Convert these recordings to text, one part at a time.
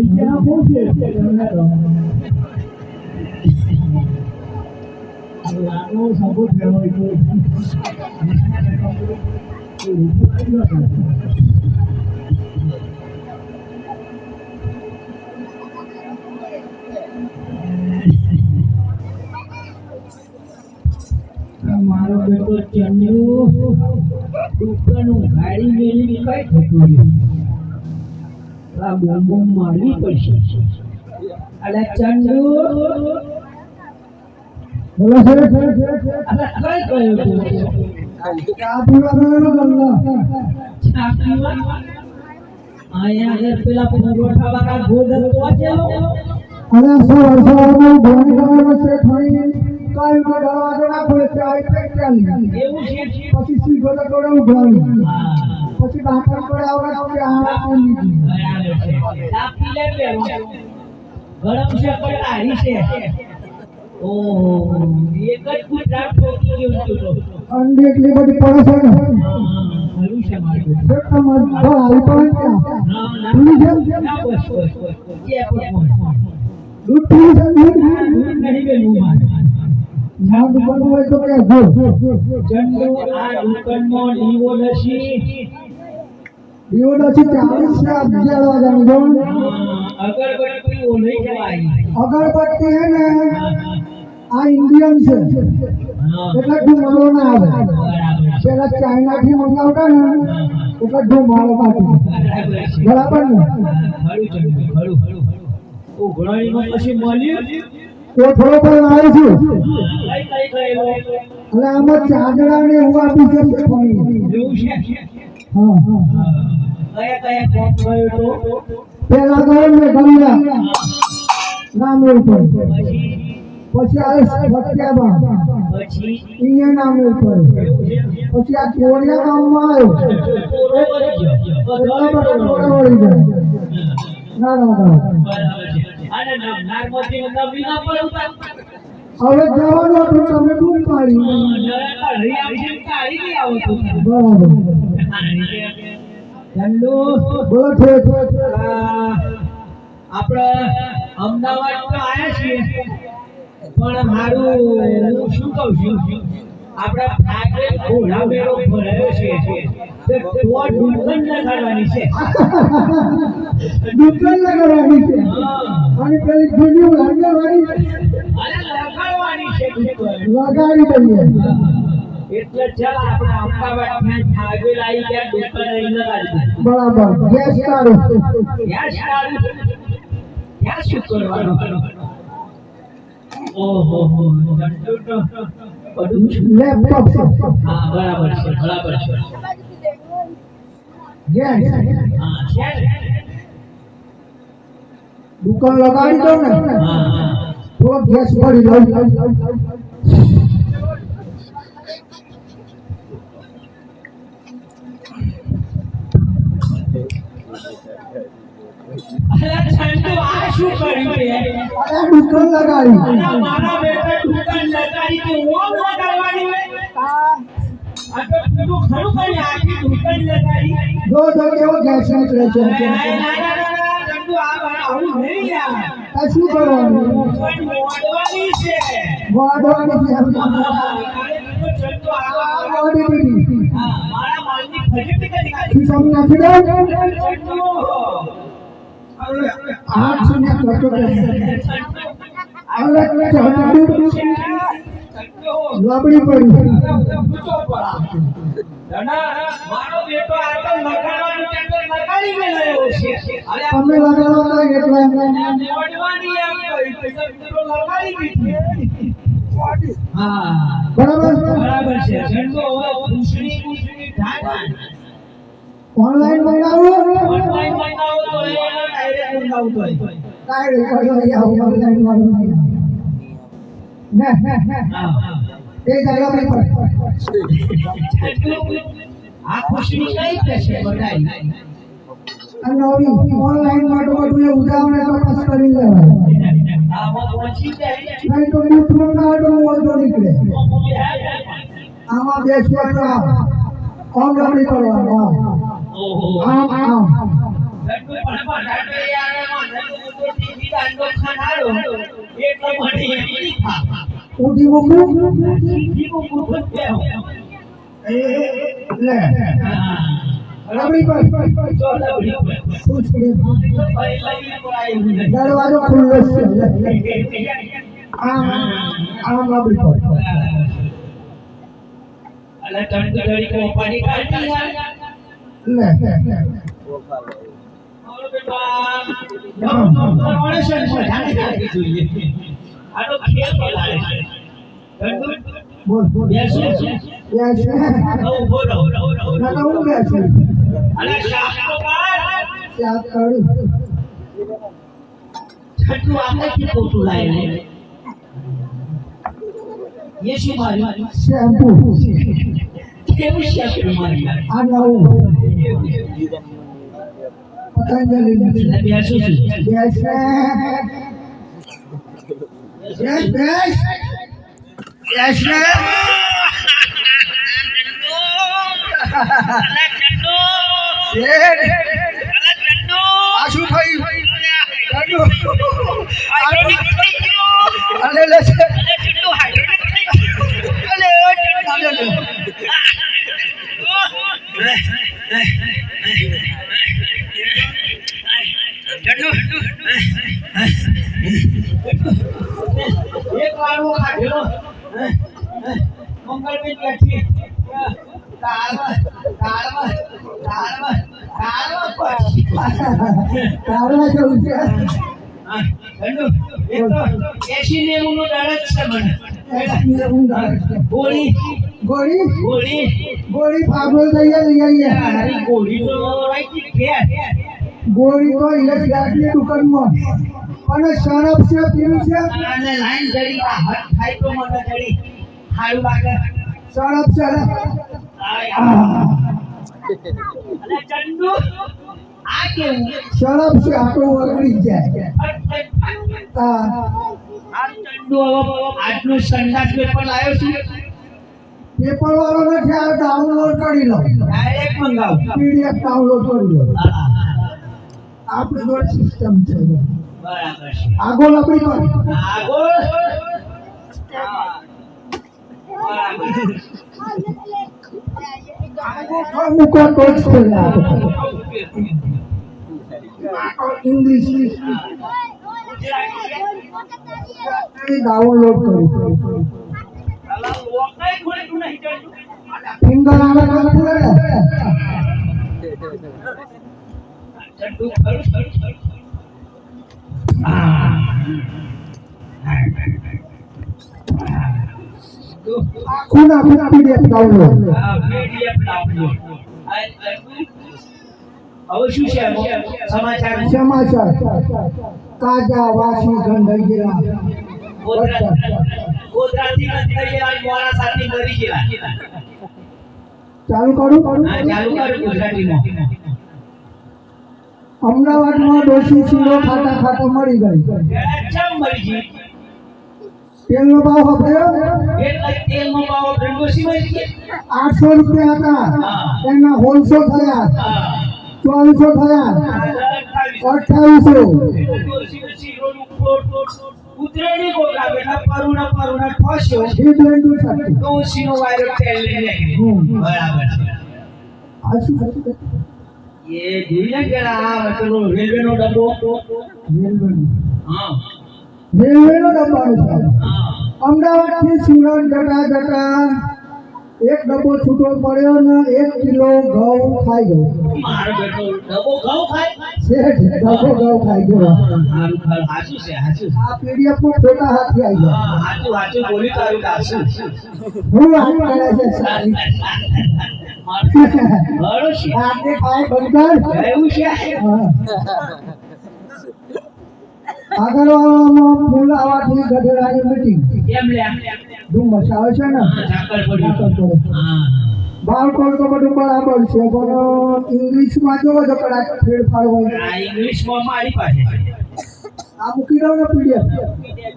क्या पूछे લાગો સબો થયો મારો બેટો ચંદુ દુકાનું ગાડી મેલી કઈ થતું નહીં આ બોમ્બો મારવી પડશે અલે ચંદુ બોલો સર અલે કઈ કહ્યું ચા પીવા ગયો ગલ્લા ચા પીવા આયા પેલા પરોઠા વાળા ગોદર પહોંચેલો અરે સવારમાં ભણી ગયો છે થોડી કાઈ માં દરવાજો ના ખોલે છે આઈ ટ્રેક ચાલી એવું છે પછી સી ગોદર ગોડા ઉભરાવી પછી બાકર પર આવડા કે આ કોની બરાબર છે ચા પી લે પેલો ગરમ છે પણ આરી છે ઓહો એક જ ગુજરાત ઠોકી ગયો તો અંડે એટલી બધી પડે છે ને હરું છે મારું બેટા માર ભાઈ પણ ક્યાં ના બસ જે પણ દૂધ પી છે દૂધ નહીં બેનું માર ના દુકાન હોય તો કે જો જંડો આ દુકાનમાં દીવો નથી 40 છે 11 વાગ્યાનું જો અગરબત્તી ઓ લઈ જવાય અગરબત્તી હે ને આ ઇન્ડિયન છે એટલે ધુમાડો ના આવે પેલા ચાઇના થી મંગાવતા ને એટલે ધુમાડો કાઢે બરાબર ને હળું ઓ ઘોડાની માં પછી મળ્યું તો થોડો પણ આવે છે કઈ એટલે આમાં ચાદડા ને હું આપી છે એવું છે હા કયા કોમ ગયો તો પેલા ગયો ને ગંગા નામ ઉપર પછી આ ભટક્યાબા પછી અહીંયા નામ ઉપર પછી આ કોરિયા ગામમાં આવ્યો ના અને નારમતી નવી ના પડતા હવે જવાનો તો તમે ડૂબ પાડી બરાબર ચંદુ બોલો છે આપણે અમદાવાદ તો આયા છીએ પણ મારું હું શું કહું છું આપણા ફાટે ઘોડા મેળો ભરાયો છે તો દુકાન લગાડવાની છે દુકાન લગાડવાની છે અને પેલી જૂની લગાડવાની અરે લગાડવાની છે લગાડી દઈએ એટલે ચાલ આપણે અમદાવાદ માં ભાગે લાવી ત્યાં દુકાન અહીં લગાડી બરાબર ગેસ કાઢો ત્યાં શું કરવાનું ઓહો લેપટોપ હા બરાબર છે ગેસ હા છે દુકાન લગાડી દો ને થોડો ગેસ ભરી લો અરે છંટુ આ શું કર્યું રે અરે દુકાન લગાડી મારા બેટા દુકાન લગાડી કે ઓમ લગાડવાની વે આ તો તું ખરું કરી આખી દુકાન લગાડી જો કેવો ગેસ નીકળે છે ના છંટુ આ આવું નહીં યાર આ શું કરવાનું મોડવાની છે છંટુ આ મોડી હા મારા માલની ફજેટ કરી ખીસમ નાખી દો છંટુ આઠ ને કટો અલગ લાબડી પડી મારો બેટો આ તો લગાડવાનું ટેન્ડર લગાડી ગયો છે અરે અમે લગાડવાના એટલે મોડવાની એમ કહી તો લગાડી દીધી હા બરાબર છે જંડો હવે પૂછડી ઢાકા ઓનલાઈન મંગાવો તો ડાયરેક્ટ મંગાવતો ડાયરેક્ટ ઓનલાઈન વાળો ને એ જગા પર આ ખુશી કઈ કશે બધાય અને ઓનલાઈન માટે બધું એ ઉદાવને તપાસ કરી લેવાય આમાં પહોંચી જાય નહીં તો મિત્રો ના તો મોજો નીકળે આમાં બેસવા ઓમ રમી કરવાનો ઓહો આમ આમ લડ્ડુ પણ ડાડે યાર માં લડ્ડુ તો ટીવી દાંડો ખાનારો એટલો મળી એની ખા ઉડી મુકુ એ લે રમી પર તો લબડી પૂછ લે દરવાજો ખુલ્લો છે આમ આમ લબડી પર અલા ટંડડી કો પાણી કાઢી યાર લે ઓર બેટા કરવાને છે જાણે કાઢી જોઈએ આ તો ખેલ બોલાવે છે બોલ બોલ બેસો બેસો ઓ બોલો ના તો હું બેસો અલે શાપ તો કાઢ શાપ કાઢ છટુ આપણે કે પોતું લાવે ये शिमारी शैम्पू केवल शैम्पू मारी आ नऊ पतंजलि बेसो base base base base Chandu शेर चंदू आशु भाई चंदू हाइड्रोलिक अरे ले चंदू हाइड्रोलिक एक बार वो खा लो मंगल में बैठी दाल में जो हां हेलो एक तो ऐसी ने उनो डालत છે મને गोली गोली गोली गोली फागोल दइया लिया अरे गोली तो राइट के गोली तो इलेक्ट्रिक दुकान में અને શરાબ છે પીવું છે અને લાઈન જડી હટ ખાઈ તો મને જડી ખાયું લાગે શરાબ છે અરે ચંદુ આ કેવું શરાબ છે આટો વગડી જાય આ ચંદુ આટલું સંડાસ પેપર લાવ્યો છું પેપર વાળો નથી આ ડાઉનલોડ કરી લો ડાયરેક્ટ મંગાવ પીડીએફ ડાઉનલોડ કરી લો આપણી જોડે સિસ્ટમ છે બરાબર છે આગળ આપણી પર આગળ આગળ મુકો તો इंग्लिश डाउनलोड करो फिंगर आवे कर पूरे खूना पीडीएफ डाउनलोड अवश्य समाचार समाचार ताजा वासी गंधाई गेला गोदराથી ગંધાઈ ગયેલા મોરા સાથે મરી ગયેલા ચાલુ કરું હા ચાલુ કરું ગુજરાતીમાં અમદાવાદમાં ડોશી શીરો ખાતા ખાતા મરી ગઈ કેમ મરી ગઈ તેલનો ભાવ વપરાયો એટલે તેલનો ભાવ વપરાયો ડોશી મરી ગઈ 800 રૂપિયા હતા એના હોલસો થયા 400 થયા 2800 ઉતરેની ગોગા બેટા પરુણા ફસ્યો એ બ્લેન્ડર સાથે ડોશીનો વાયરલ તેલ લઈને બરાબર આશુ ये જોઈને કેલા આ પેલો રેલવેનો ડબ્બો હા રેલવેનો ડબ્બો છે હા અમદાવાદથી સુરત જતા એક ડબ્બો છૂટો પડ્યો ને 1 કિલો ઘઉં ખાઈ ગયો મારો બેટો ડબ્બો ઘઉં ખાય શેઠ ડબ્બો ઘઉં ખાઈ ગયો હાચું છે હાચું આ પીડીએફ માં ફોટા હાથી આવી ગયા હા હાચું બોલી તારું હાચું હું આ કરે છે સારી મારો છે આપને ખાય બંધ કર એવું છે આગળ વાળામાં ફૂલ આવવાથી ગઢેડાની મીટિંગ એમ લે ધુમ્મસ આવે છે ને હા ઝાકળ પડ્યું પડે. હા બાળકો તો બધું બરાબર છે પણ ઇંગ્લિશમાં જોવો તો કદાચ ફેરફાર હોય. આ ઇંગ્લિશમાં મારી પાસે આ મૂકી દો ને પીડીએફ.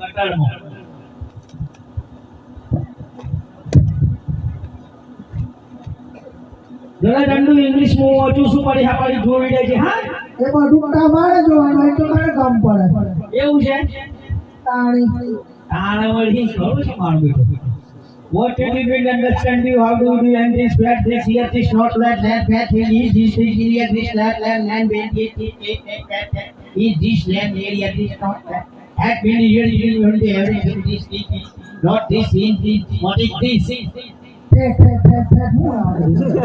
ગટરમાં જરા દંડુ ઇંગ્લિશમાં વાંચું છું પડી હાપડી જોઈ લે છે હા એ બધું તમારે જોવાનું હોય તો મારે કામ પડે. એવું છે તાણી તાણા વળી ખરું છે મારું બેટું What did you bring understand you? How do you do and this bad this here this not that bad thing is this area this land bad is this land area this not that had been here you will be everything this not this in this what is this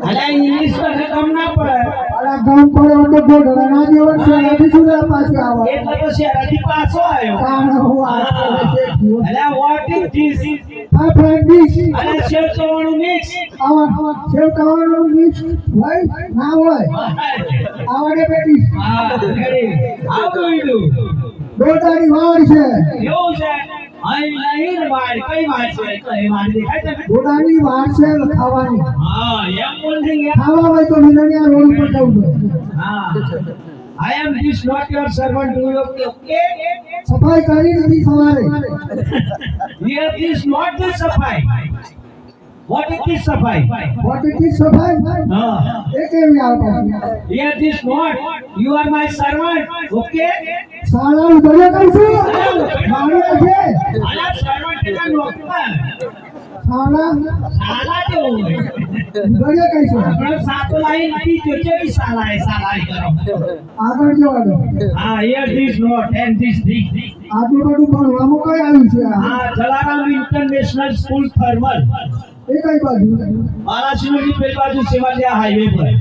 અલા English માં કમ ના પડે અલા ગામ પડે તો ગોઢડા ના જેવન છે એથી સુધા પાછો આવે એટલે તો શહેરથી પાછો આવ્યો તાણ હું અલા what is this આ ફ્રેન્ડીશ અલા શેર કરવાનું મિક્સ આવા સેવ કરવાનું મિક્સ હોય ના હોય આવડે બેટી હા ready how do you do ગોઢાની વાડ છે એવું છે અહીં નહીં ને વાડ કઈ વાડ છે કઈ વાડ દેખાય છે ગોઢાની વાડ છે ખાવાની હા એમ બોલ છે ખાવા હોય તો વિનરિયા રોડ પર જવું જોઈએ. હા I am this not your servant do you okay સફાઈ કરી દીધી સવારે. here this not the safai what is this safai what is this સફાઈ હા એ કેવી આવે પાછી? here this not you are my servant okay શાળા ઉધડે કઈશું માણ્યા છે આલા servant એટલે નોકર શાળા સાલા જેવું હોય ઉધડે કઈશું આપણે સાતો લાઈન આપી જો કેવી સાલાય કરો આગળ જવા દો. હા here this not and this thing આટલું બધું ભણવામાં કઈ આવ્યું છે આ? હા જલારામ ઇન્ટરનેશનલ સ્કૂલ થર્મલ એ કઈ બાજુ બાલાસિનોરની પેલી બાજુ સેવાલિયા હાઈવે પર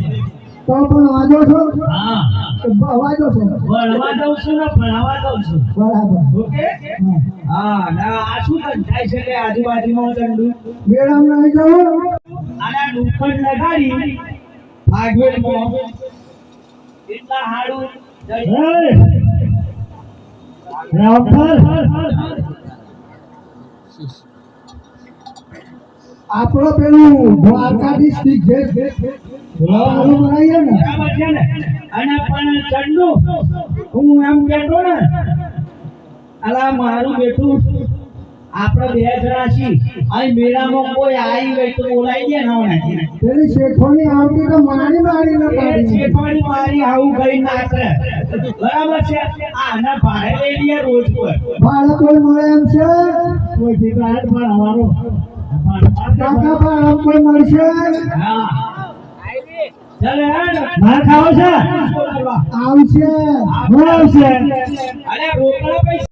તો પણ વાંચો છો હા વાંચો છો ભણવા દઉં છું ને ભણાવવા દઉં છું બરાબર. ઓકે હા ના આ શું થાય છે કે આજુબાજુમાં દંડુ મેળામાં નહીં જવું આના ડુફણ લગાડી ભાગવેલમાં એટલા હાડું આપણો પેલું દ્વારકાધીશ થી જે બનાવીએ ને બરાબર છે ને અને પણ ચંડુ હું એમ કહેતો ને અલા મારું બેટું આપણે બે જણા છીએ અહીં મેળામાં કોઈ આવી હોય તો બોલાઈ દે ને હમણાં પેલી શેઠોની આવતી તો મારી મારીને પાડી. ચેટવાડી મારી આવું ગઈ નાખે બરાબર છે આના ભાડે લઈ લઈએ રોજ પર ભાડે કોઈ મળે એમ છે? કોઈથી તો હાથ પણ અમારો કાકા ભાડે કોઈ મળશે? હા ચાલે માર ખાવો છે આવશે. અરે રોકડા પૈસા